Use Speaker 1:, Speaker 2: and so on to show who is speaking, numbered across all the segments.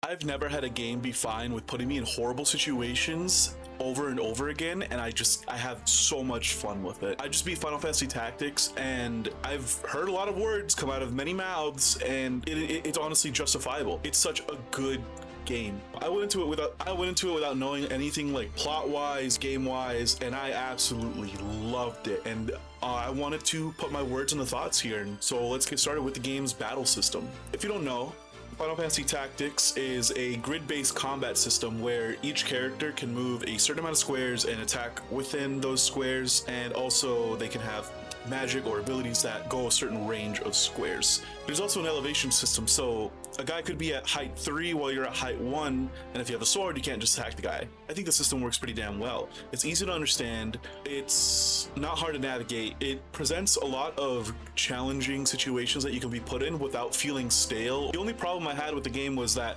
Speaker 1: I've never had a game be fine with putting me in horrible situations over and over again, and I have so much fun with it. I just beat Final Fantasy Tactics, and I've heard a lot of words come out of many mouths, and it's honestly justifiable. It's such a good game. I went into it without knowing anything like plot wise, game wise, and I absolutely loved it. And I wanted to put my words and the thoughts here. And so let's get started with the game's battle system. If you don't know, Final Fantasy Tactics is a grid-based combat system where each character can move a certain amount of squares and attack within those squares, and also they can have magic or abilities that go a certain range of squares. There's also an elevation system, so a guy could be at height 3 while you're at height 1, and if you have a sword, you can't just attack the guy. I think the system works pretty damn well. It's easy to understand, it's not hard to navigate, it presents a lot of challenging situations that you can be put in without feeling stale. The only problem I had with the game was that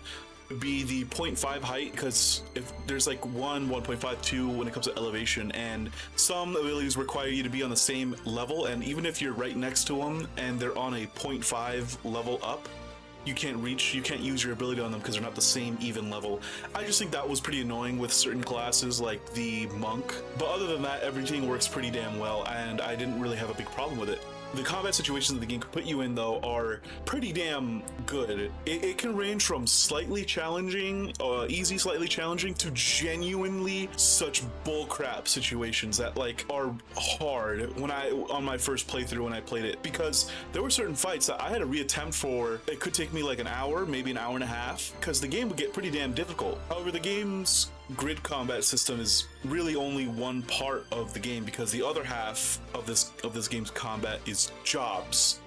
Speaker 1: be the 0.5 height, because if there's like 1.5, 2 when it comes to elevation, and some abilities require you to be on the same level, and even if you're right next to them and they're on a 0.5 level up, you can't use your ability on them because they're not the same even level. I just think that was pretty annoying with certain classes like the monk, but other than that, everything works pretty damn well, and I didn't really have a big problem with it. The combat situations that the game can put you in, though, are pretty damn good. It can range from slightly challenging, easy, slightly challenging, to genuinely such bullcrap situations that like are hard on my first playthrough when I played it, because there were certain fights that I had to reattempt for. It could take me like an hour, maybe an hour and a half, because the game would get pretty damn difficult. However, the game's grid combat system is really only one part of the game, because the other half of this game's combat is jobs.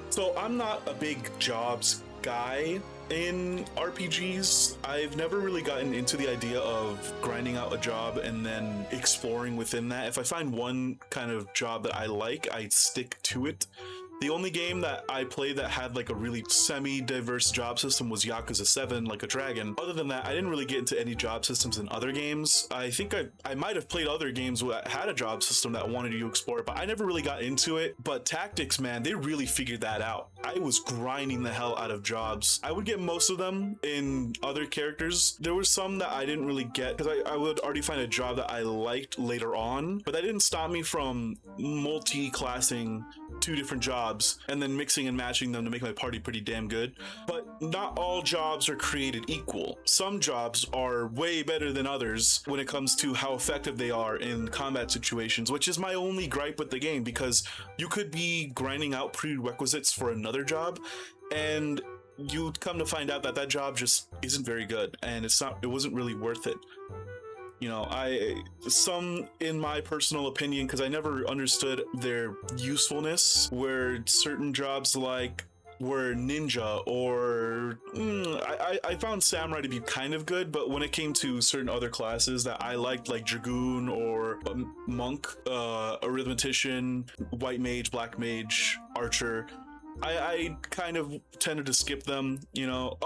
Speaker 1: So I'm not a big jobs guy in RPGs. I've never really gotten into the idea of grinding out a job and then exploring within that. If I find one kind of job that I like, I stick to it. The only game that I played that had like a really semi-diverse job system was Yakuza 7, Like a Dragon. Other than that, I didn't really get into any job systems in other games. I think I might have played other games that had a job system that wanted you to explore it, but I never really got into it. But Tactics, man, they really figured that out. I was grinding the hell out of jobs. I would get most of them in other characters. There were some that I didn't really get because I would already find a job that I liked later on, but that didn't stop me from multi-classing 2 different jobs and then mixing and matching them to make my party pretty damn good. But not all jobs are created equal. Some jobs are way better than others when it comes to how effective they are in combat situations, which is my only gripe with the game, because you could be grinding out prerequisites for another job and you come to find out that that job just isn't very good, and it wasn't really worth it. You know, some, in my personal opinion, because I never understood their usefulness, were certain jobs like were ninja, or I found samurai to be kind of good, but when it came to certain other classes that I liked, like dragoon or monk, arithmetician, white mage, black mage, archer, I kind of tended to skip them, you know.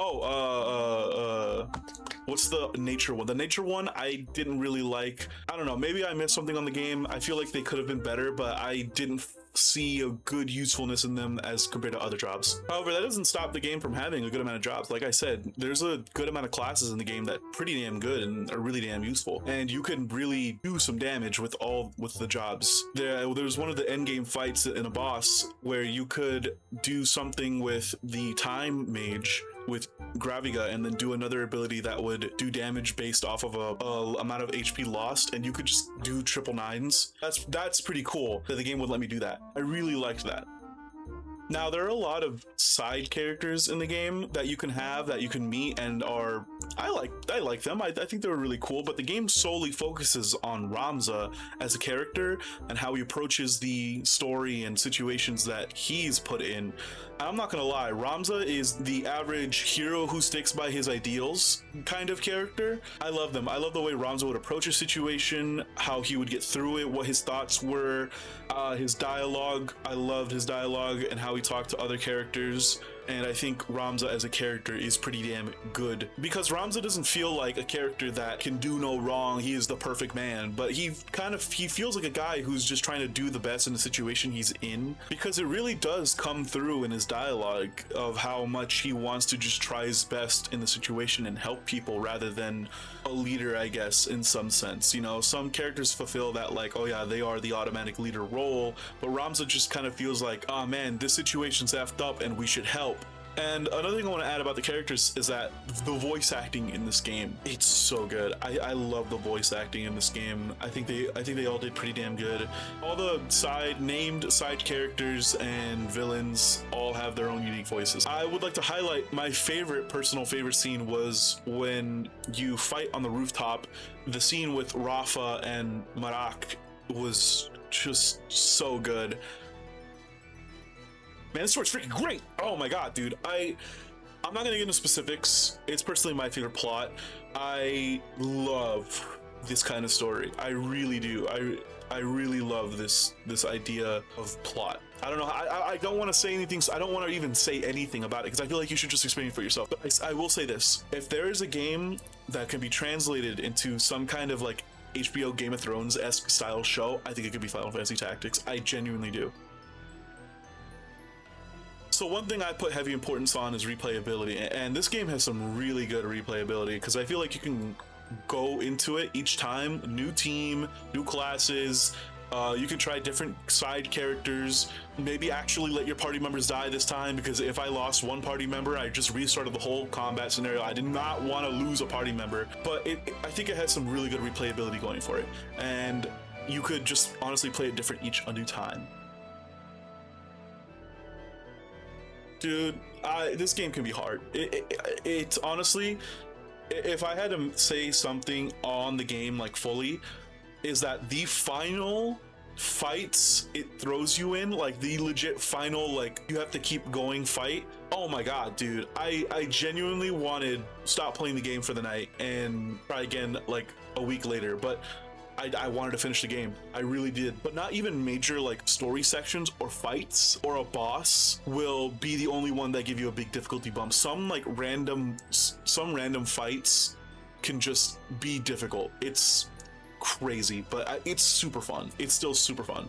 Speaker 1: What's the nature one? The nature one I didn't really like. I don't know, maybe I missed something on the game. I feel like they could have been better, but I didn't see a good usefulness in them as compared to other jobs. However, that doesn't stop the game from having a good amount of jobs. Like I said, there's a good amount of classes in the game that are pretty damn good and are really damn useful, and you can really do some damage with the jobs. There's one of the end game fights in a boss where you could do something with the time mage with Graviga and then do another ability that would do damage based off of a amount of HP lost, and you could just do triple nines. That's pretty cool that the game would let me do that. I really liked that. Now, there are a lot of side characters in the game that you can meet, and I like them. I think they were really cool, but the game solely focuses on Ramza as a character and how he approaches the story and situations that he's put in. I'm not gonna lie, Ramza is the average hero who sticks by his ideals kind of character. I love them. I love the way Ramza would approach a situation, how he would get through it, what his thoughts were, his dialogue. I loved his dialogue and how he talked to other characters. and I think Ramza as a character is pretty damn good, because Ramza doesn't feel like a character that can do no wrong. He is the perfect man, but he feels like a guy who's just trying to do the best in the situation he's in, because it really does come through in his dialogue of how much he wants to just try his best in the situation and help people rather than a leader, I guess, in some sense. You know, some characters fulfill that, like, oh yeah, they are the automatic leader role, but Ramza just kind of feels like, oh man, this situation's effed up and we should help. And another thing I want to add about the characters is that the voice acting in this game, it's so good. I love the voice acting in this game. I think they all did pretty damn good. All the named side characters and villains all have their own unique voices. I would like to highlight my personal favorite scene was when you fight on the rooftop. The scene with Rafa and Marak was just so good. Man, this story's freaking great. Oh my god, dude. I'm not gonna get into specifics. It's personally my favorite plot. I love this kind of story. I really do. I really love this idea of plot. I don't know. I don't want to say anything. I don't want to even say anything about it because I feel like you should just experience it for yourself. But I will say this: if there is a game that can be translated into some kind of like HBO Game of Thrones-esque style show, I think it could be Final Fantasy Tactics. I genuinely do. So one thing I put heavy importance on is replayability, and this game has some really good replayability because I feel like you can go into it each time, new team, new classes. You can try different side characters, maybe actually let your party members die this time, because if I lost one party member, I just restarted the whole combat scenario. I did not want to lose a party member, but I think it has some really good replayability going for it, and you could just honestly play it different each new time. Dude, this game can be hard. It's honestly, if I had to say something on the game like fully, is that the final fights it throws you in, like the legit final, like you have to keep going fight. Oh my god, dude, I genuinely wanted to stop playing the game for the night and try again like a week later, but I wanted to finish the game. I really did. But not even major like story sections or fights or a boss will be the only one that give you a big difficulty bump. Some random fights can just be difficult. It's crazy, but it's super fun. It's still super fun.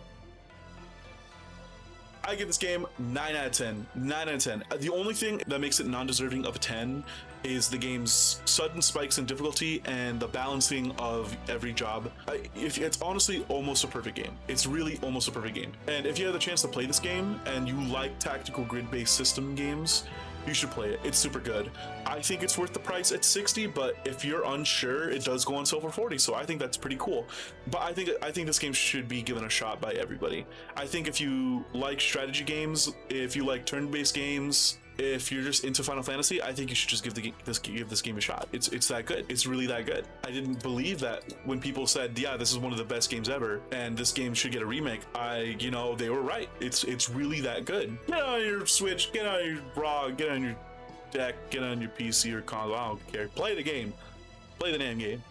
Speaker 1: I give this game 9 out of 10. 9 out of 10. The only thing that makes it non-deserving of a 10 is the game's sudden spikes in difficulty and the balancing of every job. It's honestly almost a perfect game. It's really almost a perfect game. And if you have the chance to play this game and you like tactical grid-based system games, you should play it. It's super good. I think it's worth the price at 60, but if you're unsure, it does go on sale for 40, so I think that's pretty cool. But I think this game should be given a shot by everybody. I think if you like strategy games, if you like turn-based games, if you're just into Final Fantasy, I think you should just give this game a shot. It's that good. It's really that good. I didn't believe that when people said, yeah, this is one of the best games ever and this game should get a remake. They were right. It's really that good. Get on your Switch, get on your ROG, get on your deck, get on your PC or console. I don't care. Play the game. Play the damn game.